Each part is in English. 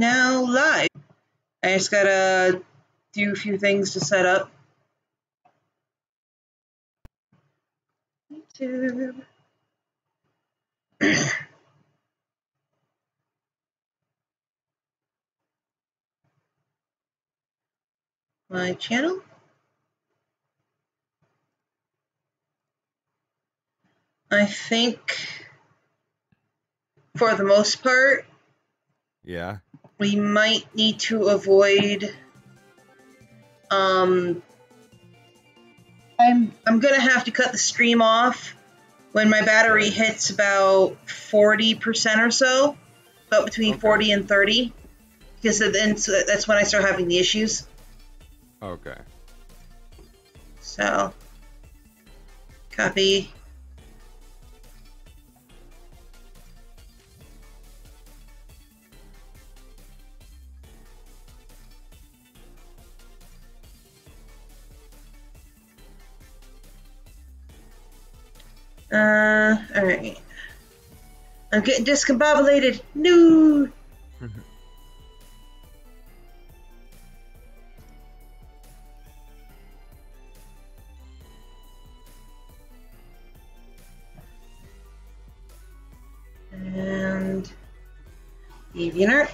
now live. I just gotta do a few things to set up. YouTube. My channel. I think for the most part, yeah, we might need to avoid I'm gonna have to cut the stream off when my battery hits about 40% or so, about between 40 and 30, because then that's when I start having the issues. Okay. So, copy. Alright. I'm getting discombobulated. No! And DeviantArt.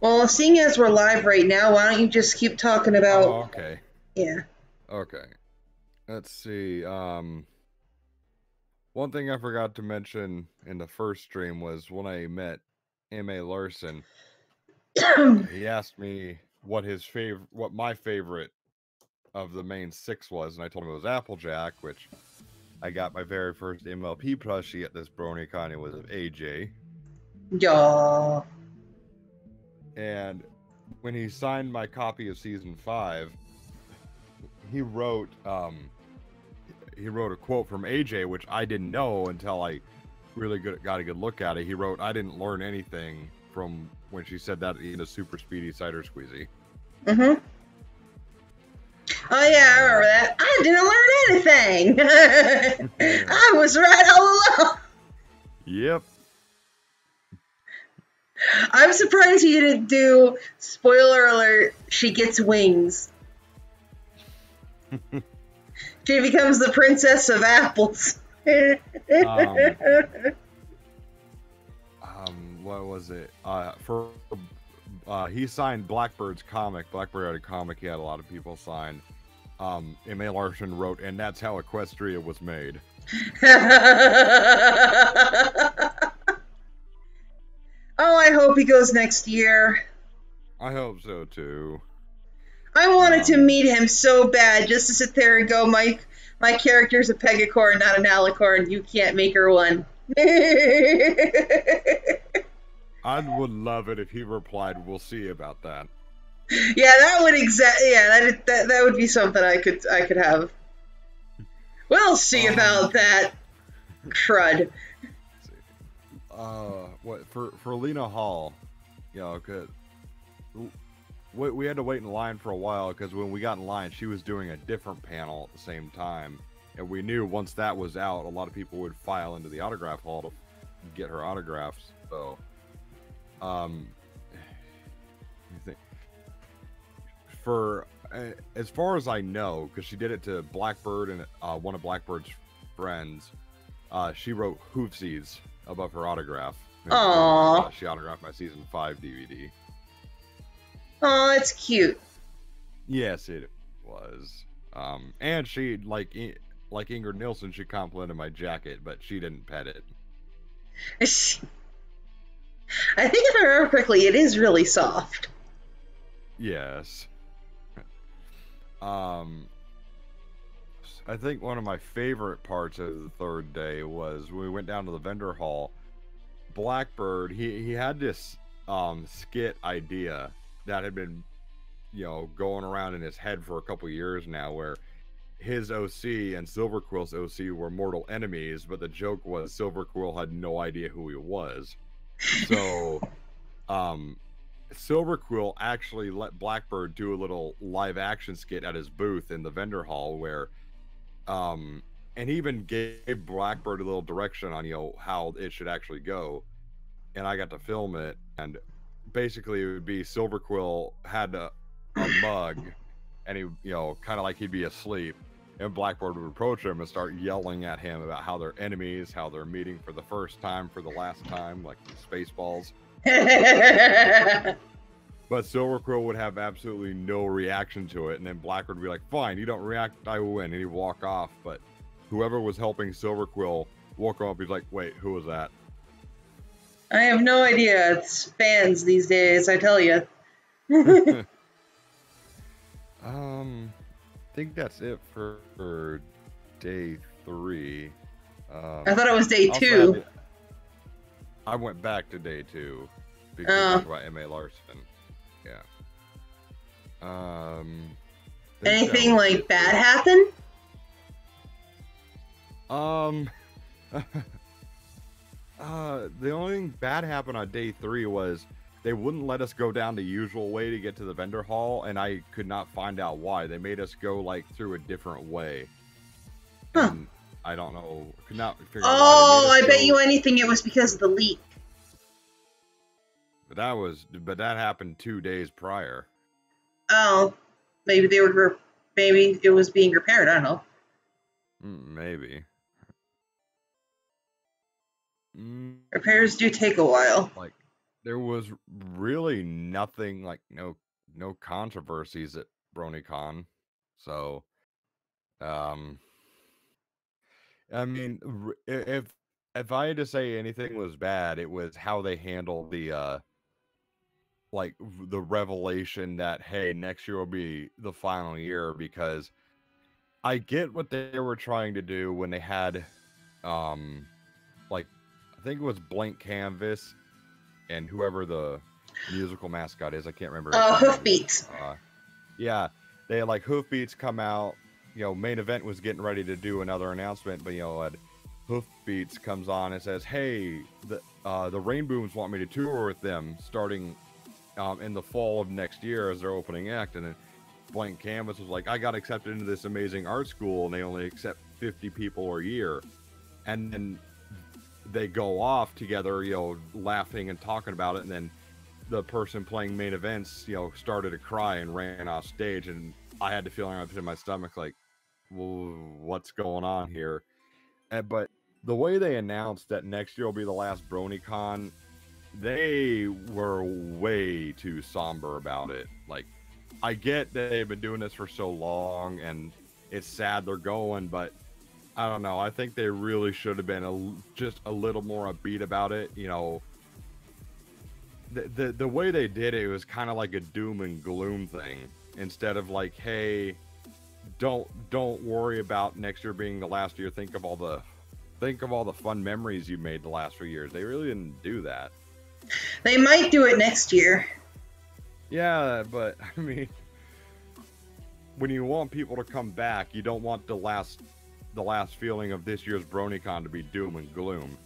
Well, seeing as we're live right now, why don't you just keep talking about... Oh, okay. Yeah. Okay. Let's see. One thing I forgot to mention in the first stream was when I met M.A. Larson, he asked me what my favorite of the main 6 was, and I told him it was Applejack, which I got my very first MLP plushie at this BronyCon. It was of AJ. Yeah. And when he signed my copy of Season 5, he wrote a quote from AJ, which I didn't know until I really got a good look at it. He wrote, "I didn't learn anything from when she said that in a super speedy cider squeezy." Mm-hmm. Oh yeah, I remember that. I didn't learn anything. I was right all along. Yep. I'm surprised he didn't do, spoiler alert, she gets wings. She becomes the princess of apples. What was it? He signed Blackbird's comic. Blackbird had a comic he had a lot of people sign. M.A. Larson wrote, "And that's how Equestria was made." Oh, I hope he goes next year. I hope so too. I wanted to meet him so bad, just to sit there and go, my character's a Pegacorn, not an Alicorn. You can't make her one. I would love it if he replied, "We'll see about that." Yeah, that would that would be something I could have. We'll see about that. Crud. What for Lena Hall, you know, cause we had to wait in line for a while because when we got in line, she was doing a different panel at the same time, and we knew once that was out, a lot of people would file into the autograph hall to get her autographs. So, I think for as far as I know, because she did it to Blackbird and one of Blackbird's friends, she wrote "Hoofsies" above her autograph. Aww. She autographed my Season 5 DVD. Oh, that's cute. Yes, it was. And she, like Ingrid Nilsson, she complimented my jacket, but she didn't pet it. I think if I remember correctly, it is really soft. Yes. I think one of my favorite parts of the third day was when we went down to the vendor hall. Blackbird, he had this skit idea that had been, you know, going around in his head for a couple years now, where his OC and Silver Quill's OC were mortal enemies, but the joke was Silver Quill had no idea who he was. So, Silver Quill actually let Blackbird do a little live action skit at his booth in the vendor hall where, and he even gave Blackbird a little direction on, how it should actually go. And I got to film it, and basically it would be Silver Quill had a mug, and he, kind of like he'd be asleep, and Blackbird would approach him and start yelling at him about how they're enemies, how they're meeting for the first time, for the last time, like Spaceballs. But Silver Quill would have absolutely no reaction to it, and then Blackbird would be like, fine, you don't react, I will win, and he'd walk off. But whoever was helping Silver Quill woke up, he's like, wait, who was that? I have no idea. It's fans these days, I tell you. I think that's it for day 3. I thought it was day 2. I went back to day 2 because we talked about M.A. Larson. Yeah. Anything like bad happen? The only thing bad happened on day 3 was they wouldn't let us go down the usual way to get to the vendor hall, and I could not find out why. They made us go through a different way. Huh. And I don't know. Could not figure out why. Oh, I bet you anything it was because of the leak. But that happened 2 days prior. Oh, maybe maybe it was being repaired. I don't know. Maybe. Repairs do take a while. There was really nothing, no controversies at BronyCon. So, I mean, if I had to say anything was bad, it was how they handled the the revelation that, hey, next year will be the final year, because I get what they were trying to do when they had, I think it was Blank Canvas and whoever the musical mascot is, I can't remember. Hoofbeats. Yeah, they had Hoofbeats come out. Main event was getting ready to do another announcement, but Hoofbeats comes on and says, "Hey, the Rainbooms want me to tour with them starting in the fall of next year as their opening act." And then Blank Canvas was like, "I got accepted into this amazing art school, and they only accept 50 people a year." And then they go off together, laughing and talking about it, and then the person playing main events, started to cry and ran off stage, and I had the feeling in my stomach, well, what's going on here? But the way they announced that next year will be the last BronyCon, they were way too somber about it. I get that they've been doing this for so long, and it's sad they're going, but I don't know. I think they really should have been just a little more upbeat about it. The way they did it was kind of like a doom and gloom thing, instead of hey, don't worry about next year being the last year. Think of all the fun memories you made the last few years. They really didn't do that. They might do it next year. Yeah, but I mean, when you want people to come back, you don't want the last feeling of this year's BronyCon to be doom and gloom.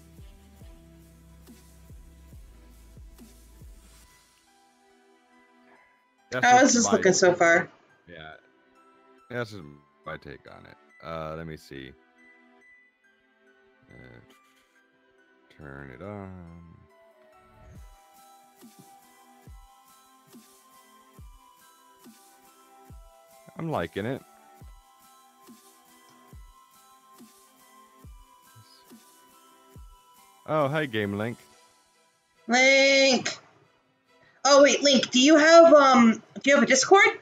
How's this looking so far? Yeah, that's just my take on it. Let me see. Turn it on. I'm liking it. Oh, hi, Game Link. Link. Oh wait, Link. Do you have a Discord?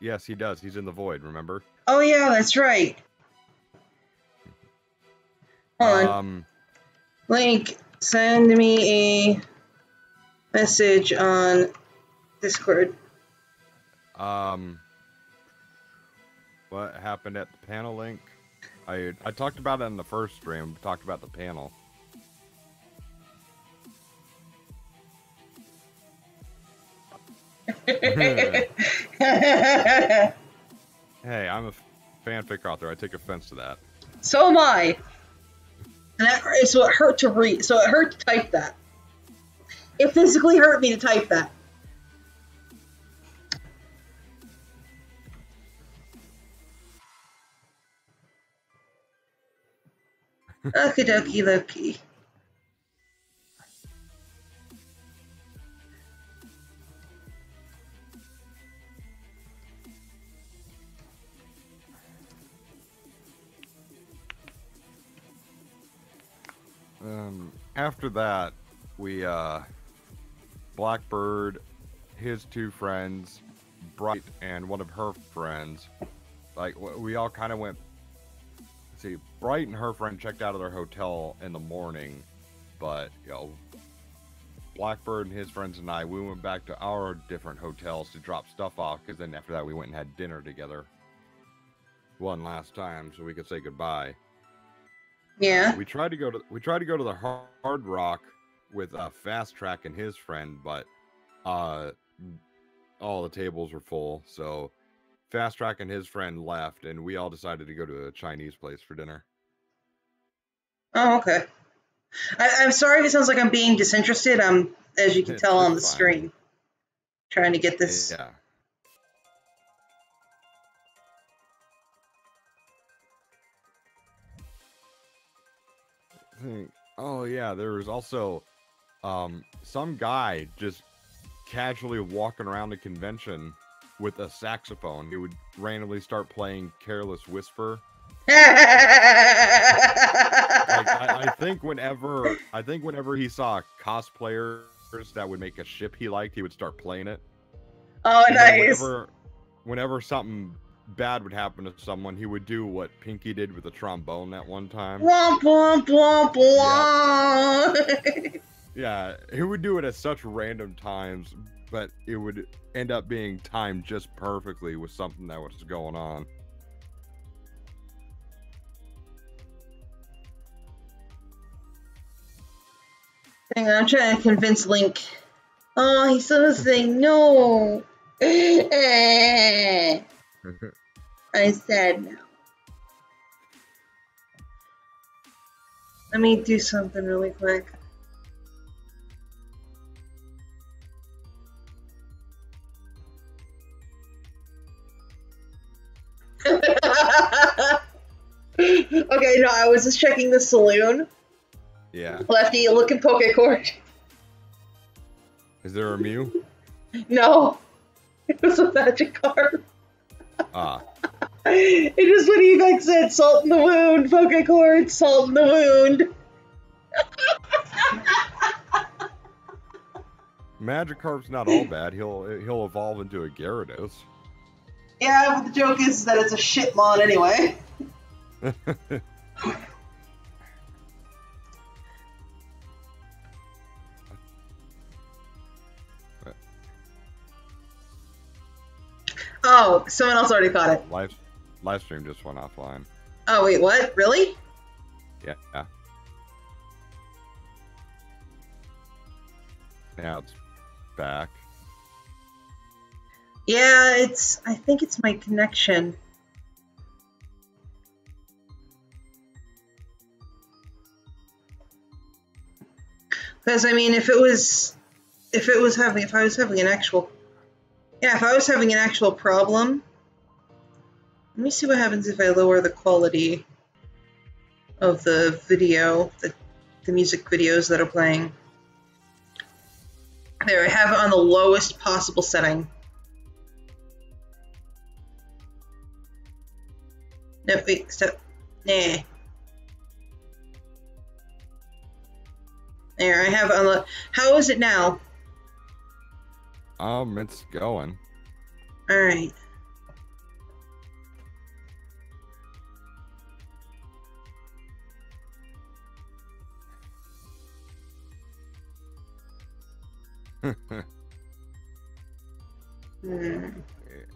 Yes, he does. He's in the void. Remember? Oh yeah, that's right. Hold on. Link, send me a message on Discord. What happened at the panel, Link? I talked about it in the first stream. Talked about the panel. Hey, I'm a fanfic author. I take offense to that. So am I. And so it hurt to read. So it hurt to type that. It physically hurt me to type that. Okie dokie Loki. After that, we, Blackbird, his two friends, Bright, and one of her friends, like, we all kind of went, see, Bright and her friend checked out of their hotel in the morning, but, you know, Blackbird and his friends and I, we went back to our different hotels to drop stuff off, because then after that we went and had dinner together one last time so we could say goodbye. Yeah. We tried to go to the Hard Rock with Fast Track and his friend, but all the tables were full, so Fast Track and his friend left, and we all decided to go to a Chinese place for dinner. Oh, okay. I'm sorry if it sounds like I'm being disinterested. I'm, as you can tell on the screen, trying to get this. Yeah. Oh yeah, there was also some guy just casually walking around the convention with a saxophone. He would randomly start playing Careless Whisper. I think whenever he saw cosplayers that would make a ship he liked, he would start playing it. Oh, nice. Whenever something bad would happen to someone, he would do what Pinky did with the trombone that one time. Womp womp womp womp. Yep. Yeah, he would do it at such random times, but it would end up being timed just perfectly with something that was going on. Hang on, I'm trying to convince Link. Oh, he's still saying no. I'm sad now. Let me do something really quick. Okay, no, I was just checking the saloon. Yeah. Lefty, look in Pokecourt. Is there a Mew? No. It was a magic card. Ah. It is what Evex said, salt in the wound, Pokecourt, salt in the wound. Magikarp's not all bad. He'll evolve into a Gyarados. Yeah, but the joke is that it's a shitmon anyway. Oh, someone else already caught it. Live stream just went offline. Oh, wait, what? Really? Yeah. Now it's back. Yeah, I think it's my connection. Because I mean, if I was having an actual problem, let me see what happens if I lower the quality of the video, the music videos that are playing. There, I have it on the lowest possible setting. No, wait, stop. Nah. There, I have it on the... How is it now? It's going. Alright.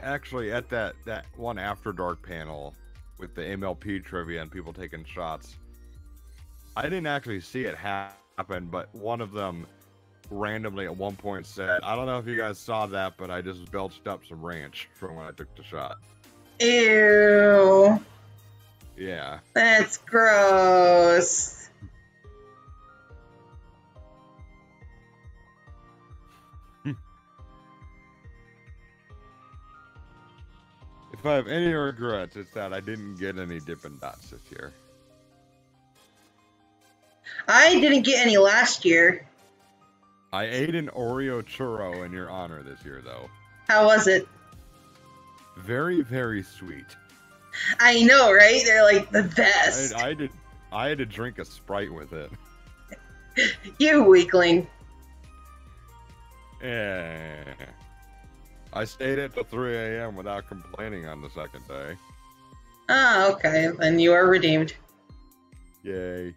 Actually, at that one After Dark panel with the MLP trivia and people taking shots, I didn't actually see it happen, but one of them randomly at one point said, I don't know if you guys saw that, but I just belched up some ranch from when I took the shot. Ew. Yeah. That's gross. If I have any regrets, it's that I didn't get any Dippin' Dots this year. I didn't get any last year. I ate an Oreo churro in your honor this year, though. How was it? Very, very sweet. I know, right? They're like the best. I had to drink a Sprite with it. You weakling. Yeah. I stayed at till 3 a.m. without complaining on the second day. Ah, okay. Then you are redeemed. Yay.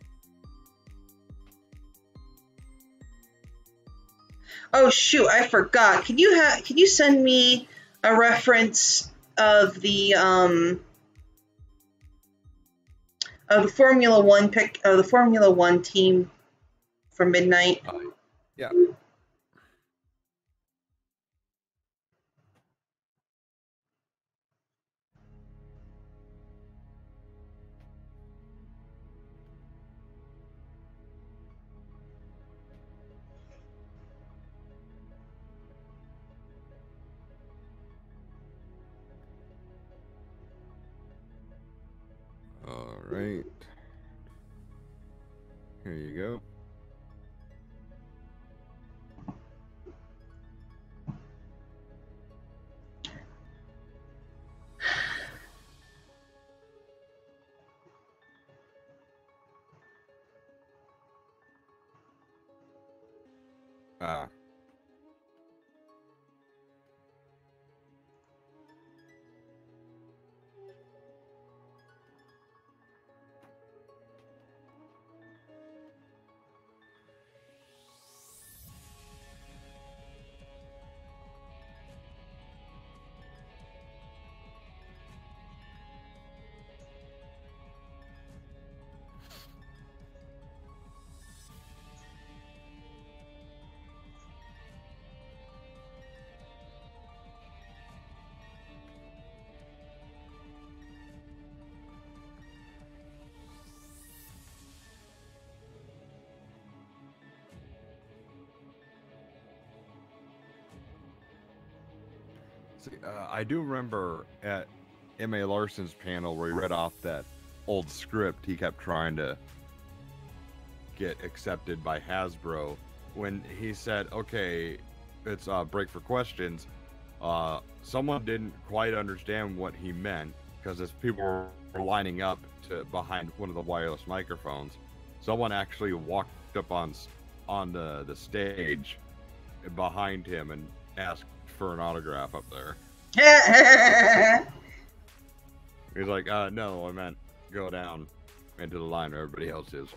Oh shoot, I forgot. Can you send me a reference of the Formula One team for midnight? Yeah. All right. Here you go. Ah. See, I do remember at M.A. Larson's panel where he read off that old script he kept trying to get accepted by Hasbro. When he said, okay, it's break for questions, someone didn't quite understand what he meant because as people were lining up behind one of the wireless microphones, someone actually walked up on the stage behind him and asked for an autograph up there. He's like, no, I meant go down into the line where everybody else is.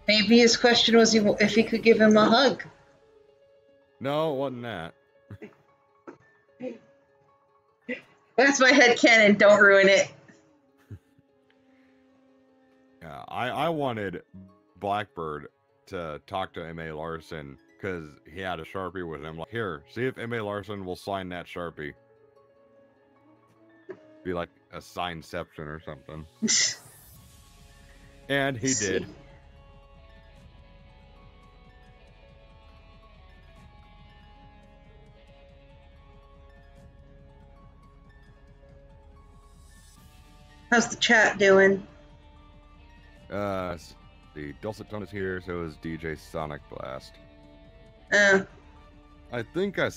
Maybe his question was if he could give him a hug. No, it wasn't that. That's my headcanon. Don't ruin it. Yeah, I wanted Blackbird to talk to M.A. Larson because he had a Sharpie with him. Like, here, see if M.A. Larson will sign that Sharpie. Be like a signception or something. And he did. How's the chat doing? The Dulcet Tone is here, so is DJ Sonic Blast. I think I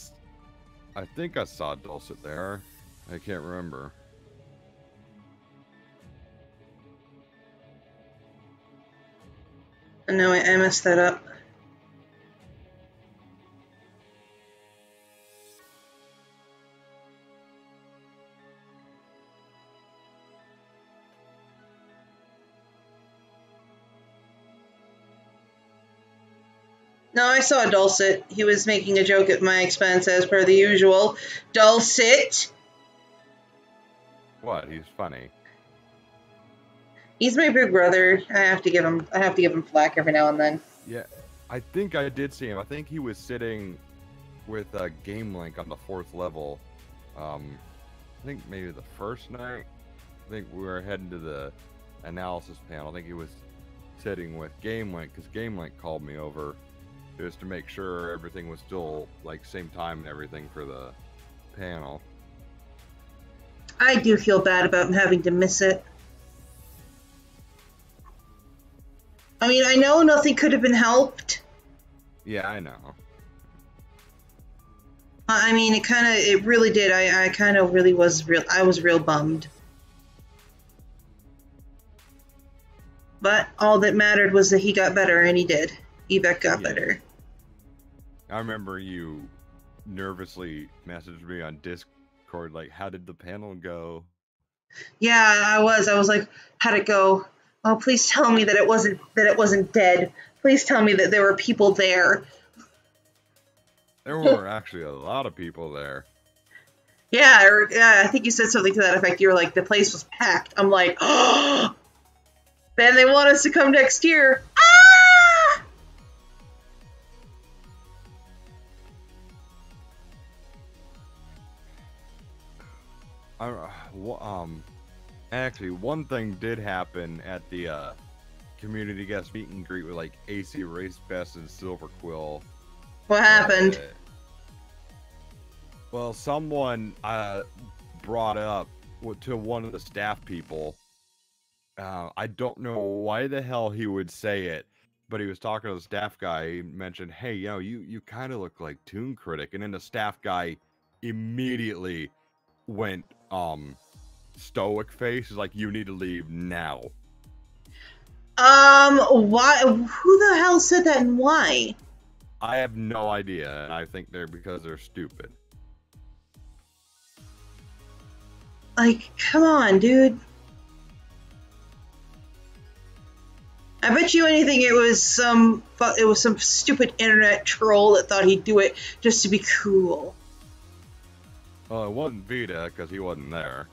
saw Dulcet there. I can't remember. No, I messed that up. No, I saw Dulcet. He was making a joke at my expense, as per the usual. Dulcet! What? He's funny. He's my big brother. I have to give him flack every now and then. Yeah, I think I did see him. I think he was sitting with Game Link on the 4th level. I think maybe the first night. I think we were heading to the analysis panel. I think he was sitting with Game Link because Game Link called me over just to make sure everything was still like same time and everything for the panel. I do feel bad about having to miss it. I mean, I know nothing could have been helped. Yeah, I know. I mean, it really did. I kind of really was I was real bummed. But all that mattered was that he got better, and he did. Ebek got better. I remember you nervously messaged me on Discord, like, how did the panel go? Yeah, I was like, how'd it go? Oh, please tell me that it wasn't dead. Please tell me that there were people there. There were actually a lot of people there. Yeah, I think you said something to that effect. You were like, the place was packed. I'm like, oh, then they want us to come next year. Actually, one thing did happen at the community guest meet and greet with like AC Race Best and Silver Quill. What happened? Well, someone brought up to one of the staff people. I don't know why the hell he would say it, but he was talking to the staff guy. He mentioned, "Hey, you kind of look like Toon Critic," and then the staff guy immediately went stoic face. Is like, "You need to leave now." Why? Who the hell said that and why? I have no idea, and I think because they're stupid. Like, come on, dude. I bet you anything it was some stupid internet troll that thought he'd do it just to be cool. Well, it wasn't Vita because he wasn't there.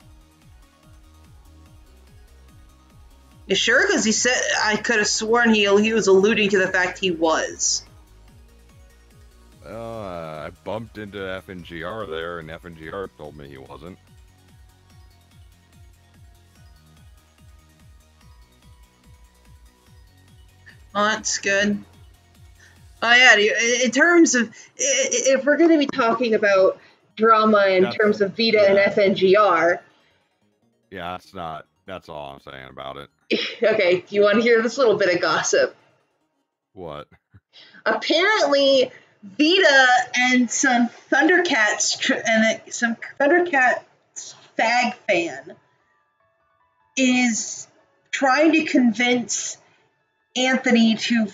You sure? Because he said I could have sworn he was alluding to the fact he was. I bumped into FNGR there, and FNGR told me he wasn't. Oh, that's good. Oh yeah, in terms of if we're going to be talking about drama in terms of Vita and FNGR. Yeah, that's all I'm saying about it. Okay, do you want to hear this little bit of gossip? What? Apparently, Vita and some Thundercats fag fan is trying to convince Anthony to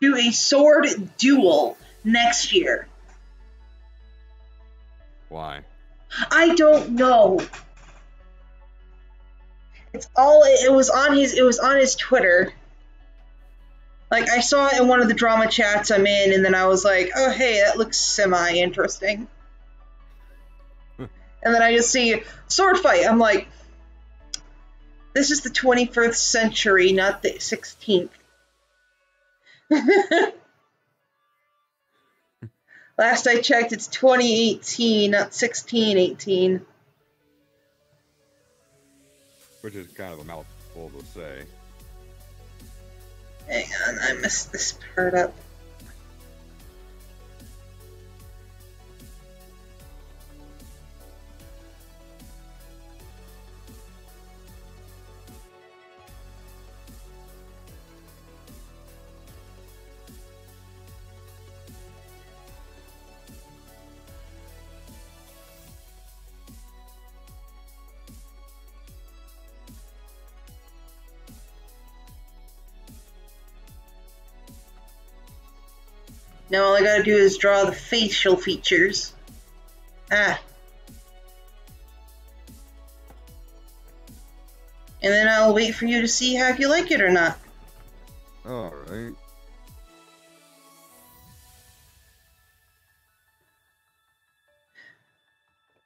do a sword duel next year. Why? I don't know. It was on his Twitter. Like, I saw it in one of the drama chats I'm in, and then I was like, oh hey, that looks semi-interesting. And then I just see sword fight. I'm like, this is the 21st century, not the 16th. Last I checked, it's 2018, not 1618. Which is kind of a mouthful to say. Hang on, I messed this part up. Now all I gotta do is draw the facial features. And then I'll wait for you to see if you like it or not. Alright.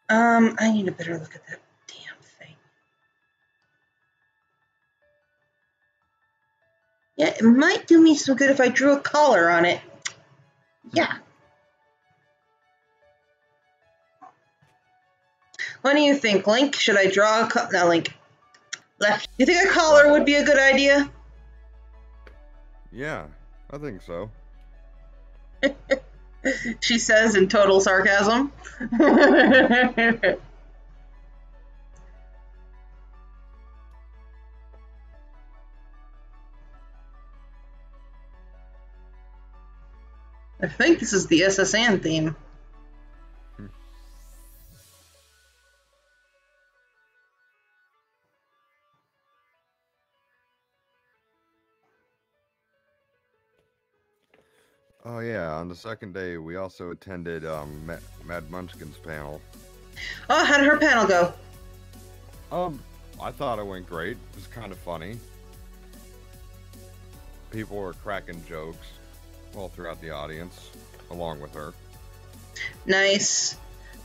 I need a better look at that damn thing. Yeah, it might do me some good if I drew a collar on it. Yeah. What do you think, Link? Should I draw a no, Link. Left. You think a collar would be a good idea? Yeah, I think so. She says in total sarcasm. I think this is the SSN theme. Oh yeah, on the second day we also attended Mad Munchkin's panel. Oh, how did her panel go? I thought it went great. It was kind of funny. People were cracking jokes all throughout the audience, along with her. Nice.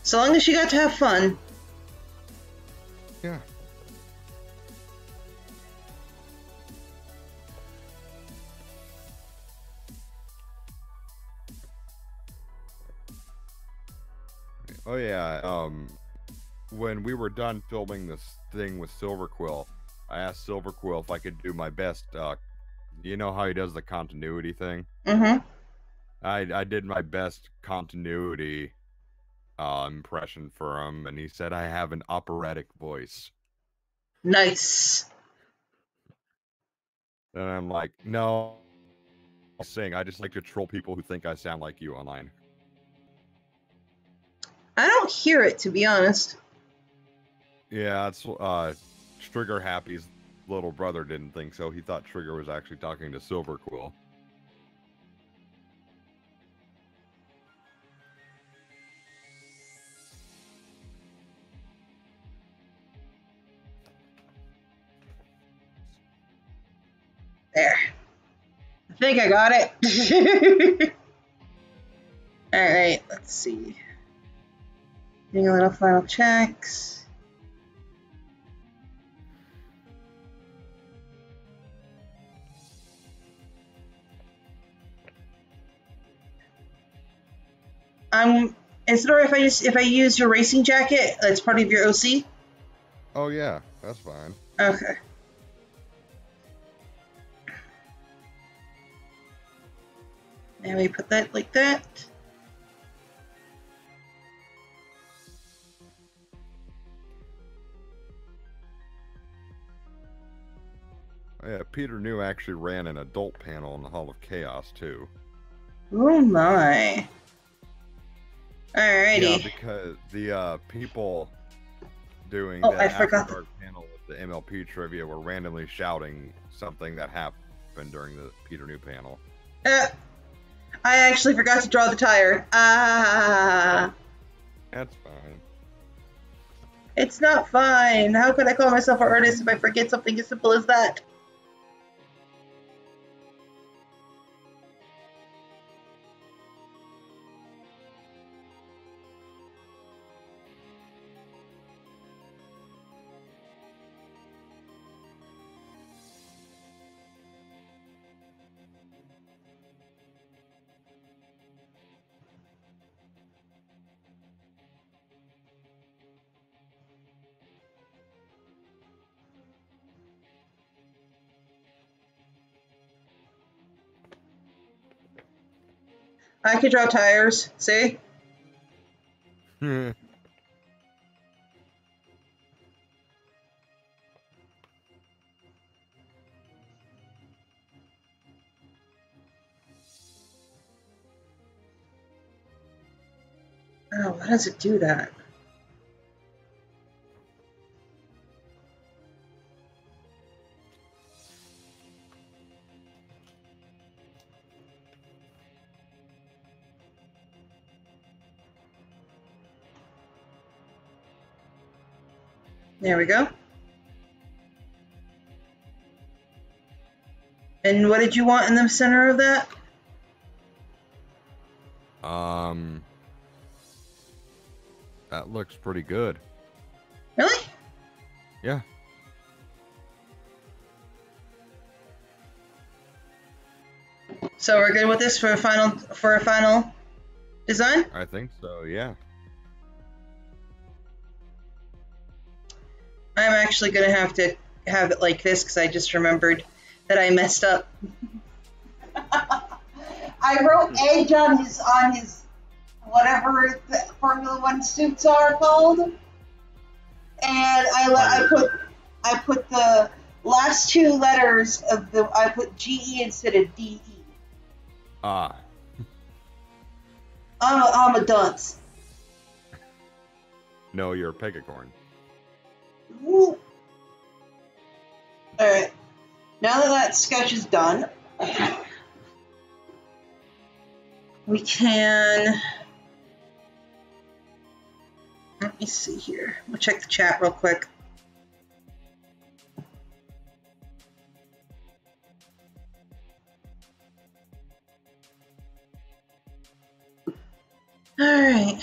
So long as she got to have fun. Yeah. Oh yeah, when we were done filming this thing with Silver Quill, I asked Silver Quill if I could do my best, you know how he does the continuity thing? Mm-hmm. I did my best continuity impression for him, and he said I have an operatic voice. Nice. And I'm like, no, I'll sing. I just like to troll people who think I sound like you online. I don't hear it, to be honest. Yeah, it's Trigger Happy's little brother didn't think so. He thought Trigger was actually talking to Silver Quill. There. I think I got it. Alright, let's see. Doing a little final checks. Is it alright if I use your racing jacket? That's part of your OC? Oh yeah, that's fine. Okay. And we put that like that. Oh, yeah, Peter New actually ran an adult panel in the Hall of Chaos too. Oh my. Alrighty. Yeah, because the people doing Oh, the I After forgot Dark panel with the MLP trivia were randomly shouting something that happened during the Peter New panel. I actually forgot to draw the tire. Ah. That's fine. It's not fine. How could I call myself an artist if I forget something as simple as that? I could draw tires. See? Oh, why does it do that? There we go. And what did you want in the center of that? That looks pretty good. Really? Yeah. So we're good with this for a final design? I think so, yeah. actually going to have it like this because I just remembered that I messed up. I wrote Edge on his whatever the Formula One suits are called, and I put the last two letters of I put GE instead of DE. Ah. I'm a dunce. No, you're a pegacorn. All right. Now that sketch is done, We can. Let me see here. We'll check the chat real quick. All right.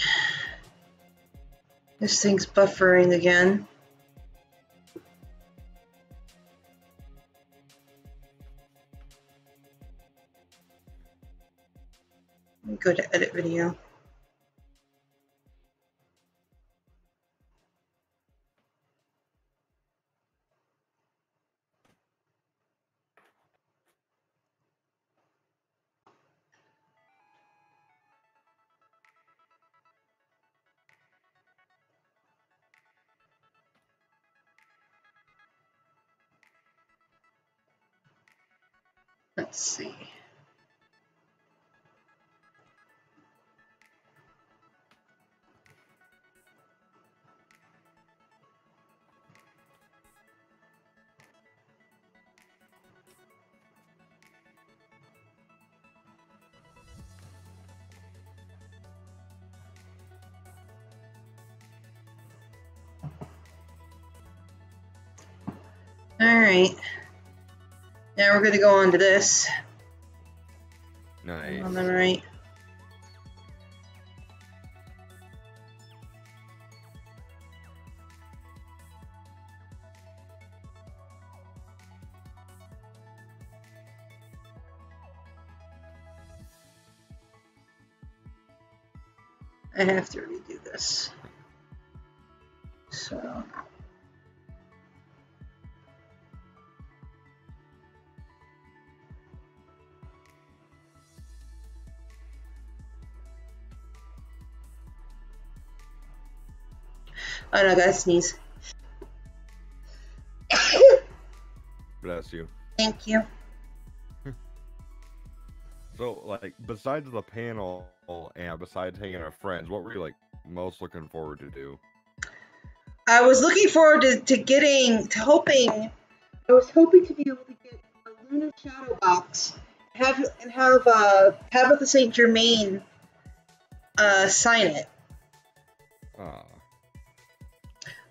This thing's buffering again. Let me go to edit video. Let's see. All right. Now we're going to go on to this. Nice. On the right. I have to redo this. So. Oh no, I gotta sneeze. Bless you. Thank you. So, like, besides the panel and besides hanging out with friends, what were you, like, most looking forward to do? I was looking forward to hoping to be able to get a Lunar Shadow Box, have Tabitha St. Germain sign it.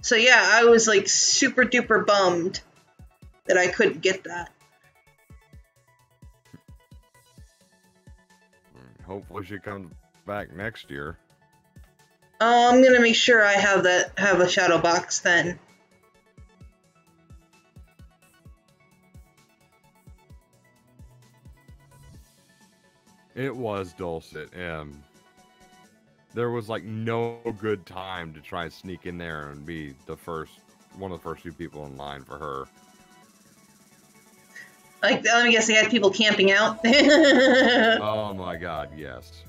So yeah, I was like super duper bummed that I couldn't get that. Hopefully she comes back next year. I'm gonna make sure I have a shadow box then. It was Dulcet, there was like no good time to try and sneak in there and be one of the first few people in line for her. Like, let me guess, they had people camping out. Oh my god, yes.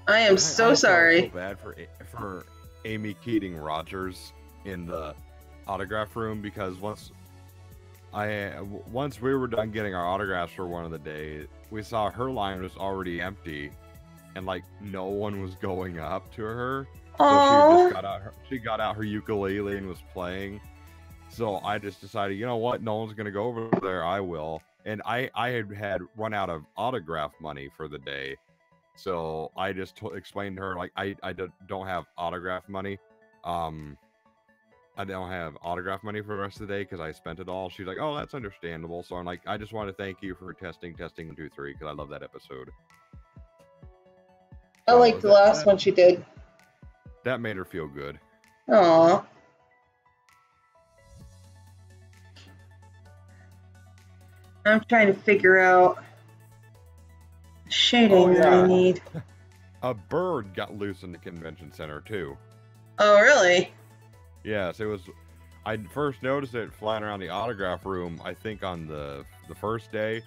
I am so sorry. I felt so bad for Amy Keating Rogers in the autograph room, because once we were done getting our autographs for one of the days, we saw her line was already empty, and like no one was going up to her. Aww. So she got out her ukulele and was playing. So I just decided, you know what? No one's gonna go over there. I will. And I had run out of autograph money for the day, so I just explained to her, like, I don't have autograph money. I don't have autograph money for the rest of the day because I spent it all. She's like, oh, that's understandable. So I'm like, I just want to thank you for testing 1, 2, 3, because I love that episode. I liked the last one she did. That made her feel good. Aww. I'm trying to figure out shading that I need. a bird got loose in the convention center too. Oh, really? Yes, it was. I first noticed it flying around the autograph room, I think on the first day,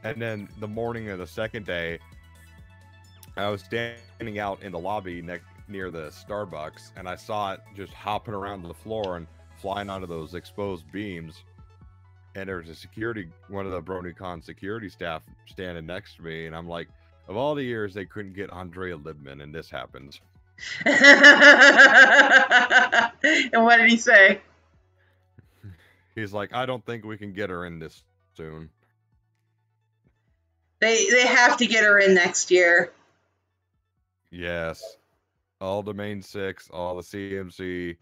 and then the morning of the second day, I was standing out in the lobby near the Starbucks, and I saw it just hopping around the floor and flying onto those exposed beams. And there was one of the BronyCon security staff standing next to me, and I'm like, of all the years they couldn't get Andrea Libman, and this happens. And what did he say? He's like, I don't think we can get her in this soon. They have to get her in next year. Yes. All the main six, all the CMC,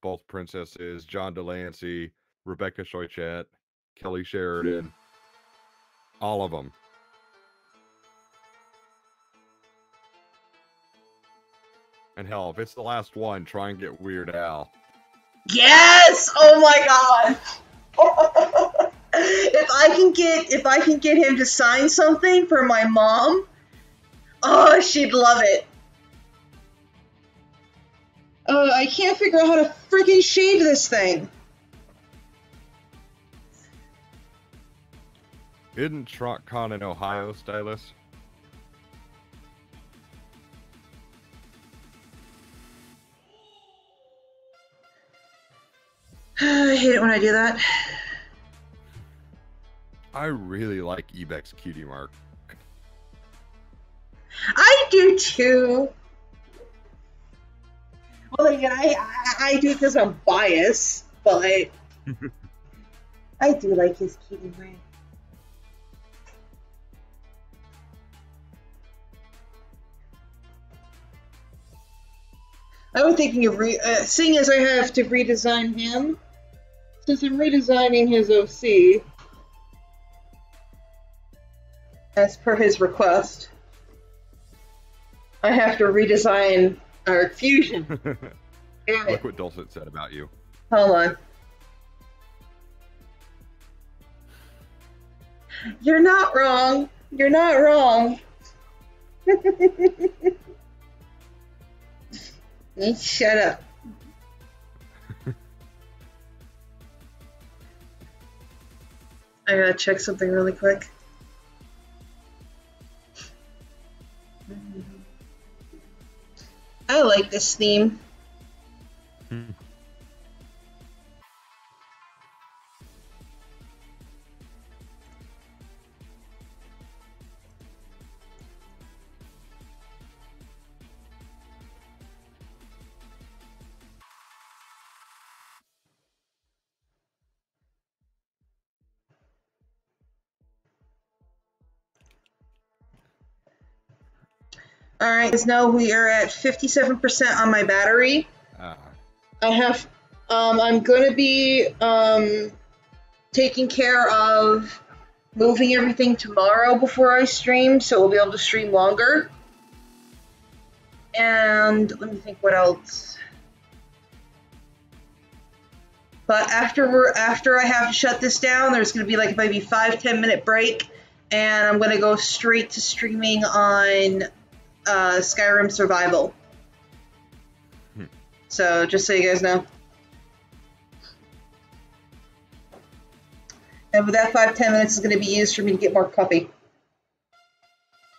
both princesses, John Delancey, Rebecca Choichette, Kelly Sheridan, all of them. And hell, if it's the last one, try and get Weird Al. Yes! Oh my god! If I can get him to sign something for my mom, oh, she'd love it. I can't figure out how to freaking shave this thing. Isn't TrotCon in Ohio, Stylus? I hate it when I do that. I really like Ebex's cutie mark. I do too. Well, again, I do because I'm biased, but I do like his cutie mark. I was thinking of seeing as I have to redesign him, since I'm redesigning his OC as per his request. I have to redesign our fusion. Look what Dulcet said about you. Hold on. You're not wrong. You're not wrong. Shut up. I gotta check something really quick. I like this theme. Alright, guys, now we are at 57% on my battery. I have, I'm gonna be, taking care of moving everything tomorrow before I stream, so we'll be able to stream longer. And let me think what else. But after I have to shut this down, there's gonna be like maybe 5-10 minute break, and I'm gonna go straight to streaming on Skyrim Survival. So just so you guys know. And with that 5-10 minutes is going to be used for me to get more coffee.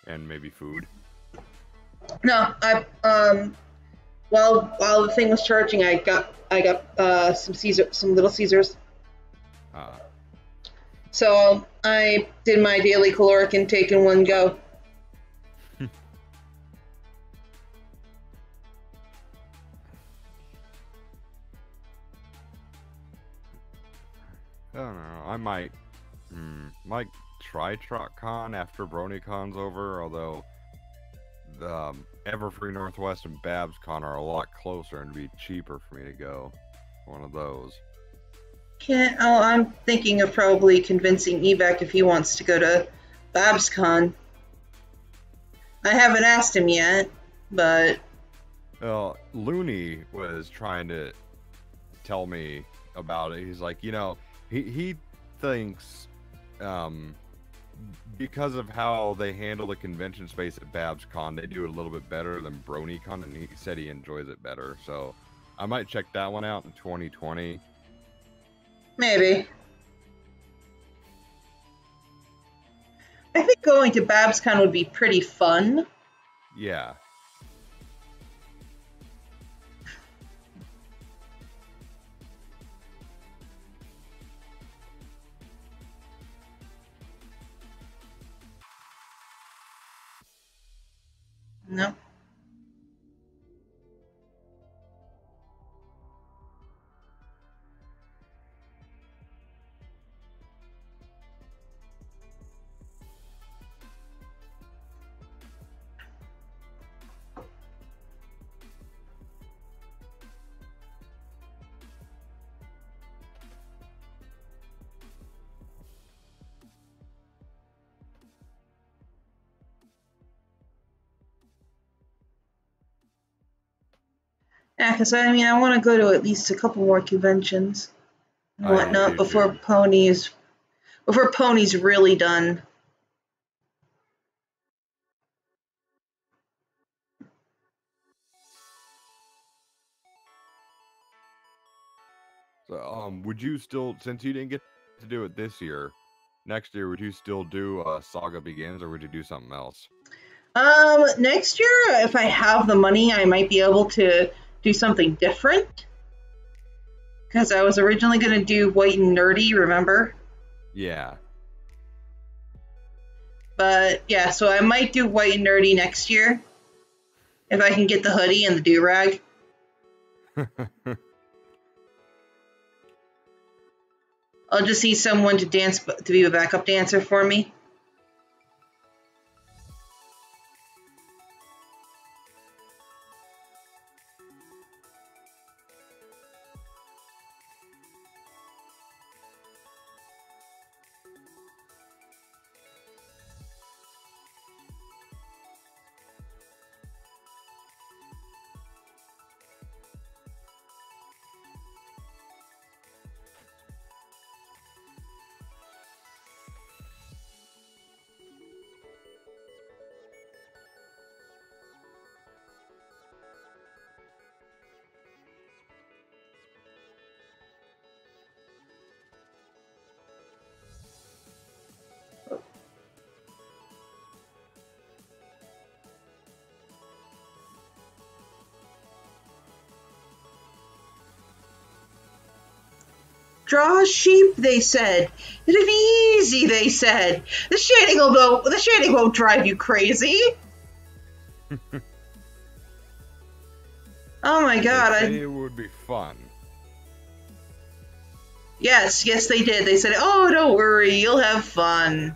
And maybe food. No, while the thing was charging, I got some Little Caesars. So I did my daily caloric intake in one go. I don't know. I might try TrotCon after BronyCon's over, although the Everfree Northwest and BabsCon are a lot closer and it'd be cheaper for me to go. One of those. I'm thinking of probably convincing Evac if he wants to go to BabsCon. I haven't asked him yet, but... Well, Looney was trying to tell me about it. He's like, you know, he thinks because of how they handle the convention space at BabsCon, they do it a little bit better than BronyCon, and he said he enjoys it better. So I might check that one out in 2020. Maybe. I think going to BabsCon would be pretty fun. Yeah. No. Yeah, because I mean, I want to go to at least a couple more conventions and I whatnot do before too. Pony's really done. So, would you still, since you didn't get to do it this year, next year, would you still do Saga Begins, or would you do something else? Next year, if I have the money, I might be able to do something different. Because I was originally going to do White and Nerdy, remember? Yeah. But yeah, so I might do White and Nerdy next year. If I can get the hoodie and the do-rag. I'll just need someone to dance, to be a backup dancer for me. Draw a sheep, they said. It'll be easy, they said. The shading won't drive you crazy. Oh my god. It would be fun. Yes, they did. They said, oh, don't worry, you'll have fun.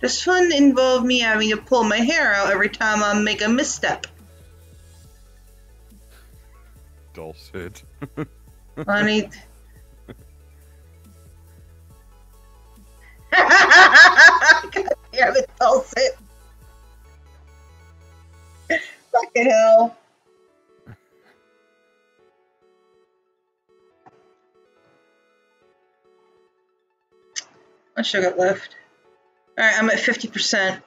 Does fun involve me having to pull my hair out every time I make a misstep? Dulcet. Funny. God damn it, Dulcet. Fucking hell. What should I got left? Alright, I'm at 50%.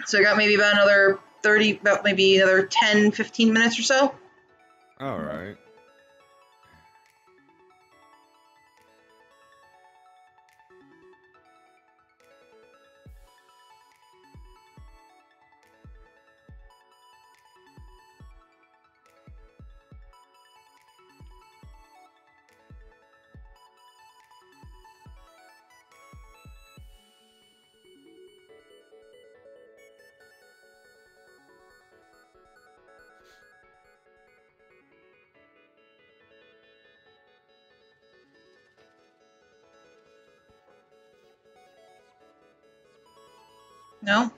So I got maybe about another 30, about maybe another 10, 15 minutes or so. Alright. No?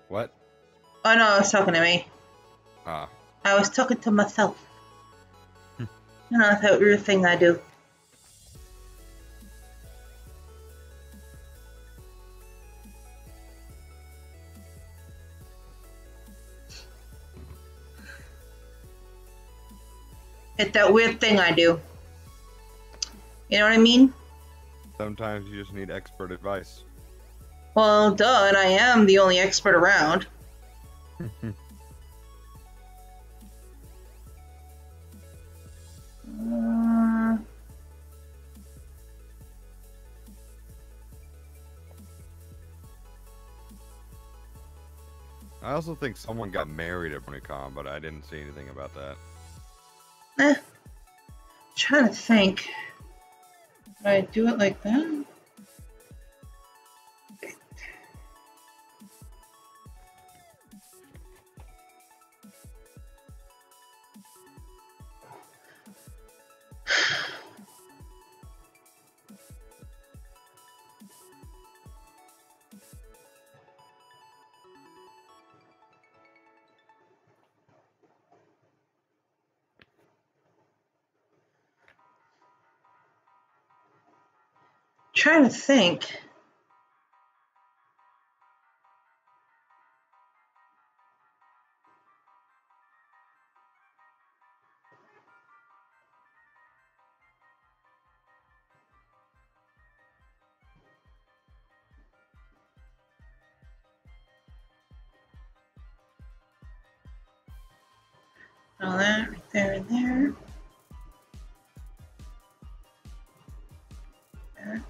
What? Oh no, I was talking to me. Ah. I was talking to myself. You know, that weird thing I do. It's that weird thing I do. You know what I mean? Sometimes you just need expert advice. Well, duh, and I am the only expert around. I also think someone got married at BronyCon, but I didn't see anything about that. Trying to think. Did I do it like that? Trying to think. All that right there and there. There.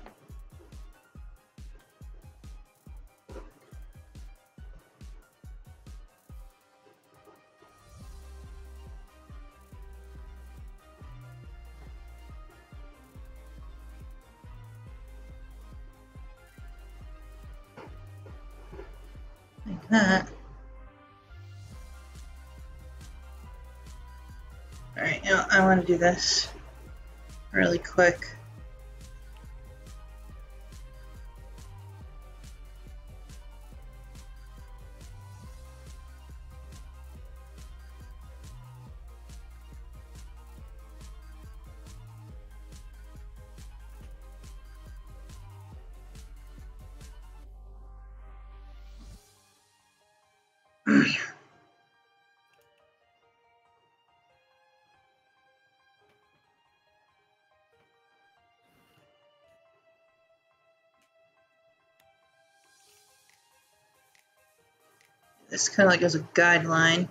Like that. Alright, now I want to do this really quick. This kind of like as a guideline.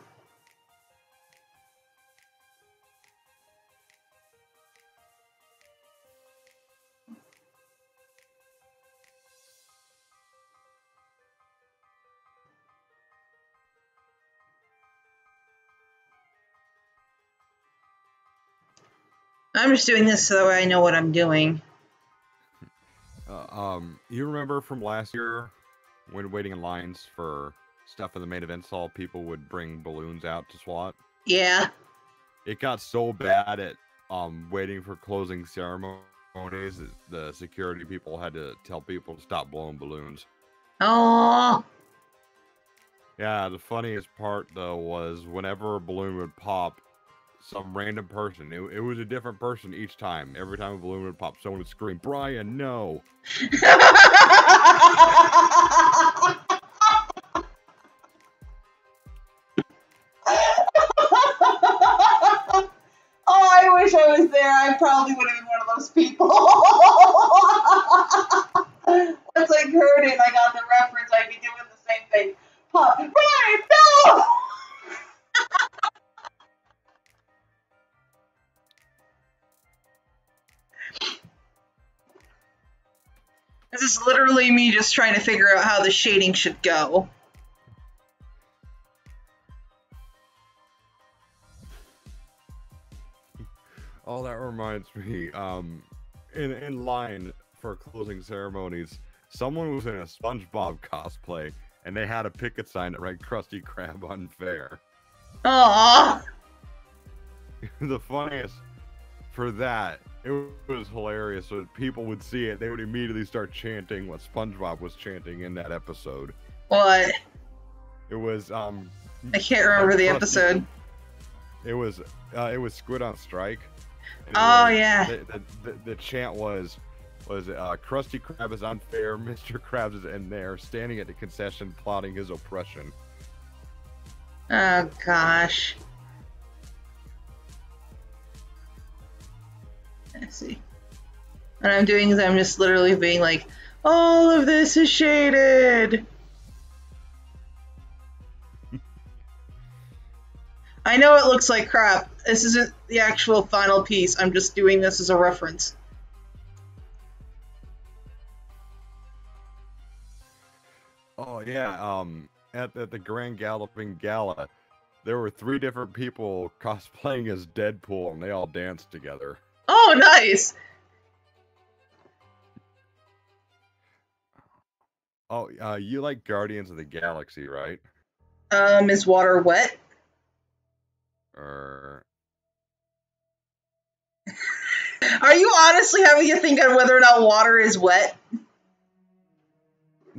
I'm just doing this so that way I know what I'm doing. You remember from last year when waiting in lines for stuff in the main event hall, people would bring balloons out to swat? Yeah. It got so bad at waiting for closing ceremonies that the security people had to tell people to stop blowing balloons. Oh. Yeah, the funniest part though was whenever a balloon would pop, some random person, it was a different person each time. Every time a balloon would pop, someone would scream, "Brian, no!" Oh, I wish I was there. I probably would have been one of those people. Once I heard it and I got the reference, I'd be doing the same thing. Pop, Brian, no! This is literally me just trying to figure out how the shading should go. Oh, that reminds me. In line for closing ceremonies, someone was in a SpongeBob cosplay, and they had a picket sign that read "Krusty Krab unfair." Aww. The funniest for that, it was hilarious. So people would see it, they would immediately start chanting what SpongeBob was chanting in that episode. What? It was I can't remember the episode. It was Squid on Strike. Oh yeah. The chant was Krusty Krab is unfair, Mr. Krabs is in there, standing at the concession, plotting his oppression. Oh gosh. Let's see. And I'm doing is I'm just literally being like, all of this is shaded. I know it looks like crap. This isn't the actual final piece. I'm just doing this as a reference. Oh yeah, at the Grand Galloping Gala, there were 3 different people cosplaying as Deadpool, and they all danced together. Oh, nice. Oh, you like Guardians of the Galaxy, right? Is water wet? Or Are you honestly having to think on whether or not water is wet?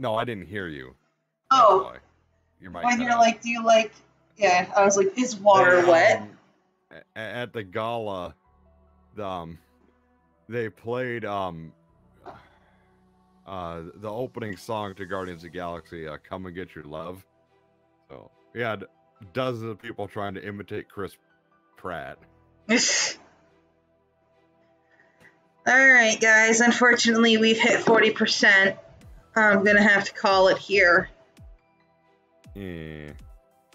no, I didn't hear you. Oh. That's why. Your mic When cut you're out. like, do you like... Yeah, I was like, is water wet? At the gala, they played the opening song to Guardians of the Galaxy, "Come and Get Your Love." So yeah, dozens of people trying to imitate Chris Pratt. Alright, guys. Unfortunately, we've hit 40%. I'm gonna have to call it here. Yeah.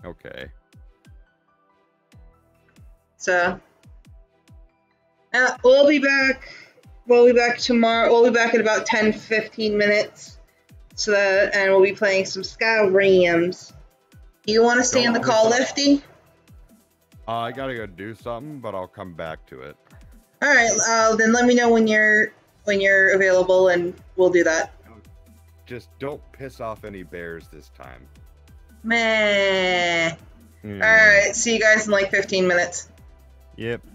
Okay. So, we'll be back. We'll be back tomorrow. We'll be back in about 10-15 minutes. So that, and we'll be playing some Skyrims. You want to stay on the call, Lefty? I gotta go do something, but I'll come back to it. All right. Then let me know when you're available, and we'll do that. Just don't piss off any bears this time. Meh. All right. See you guys in like 15 minutes. Yep.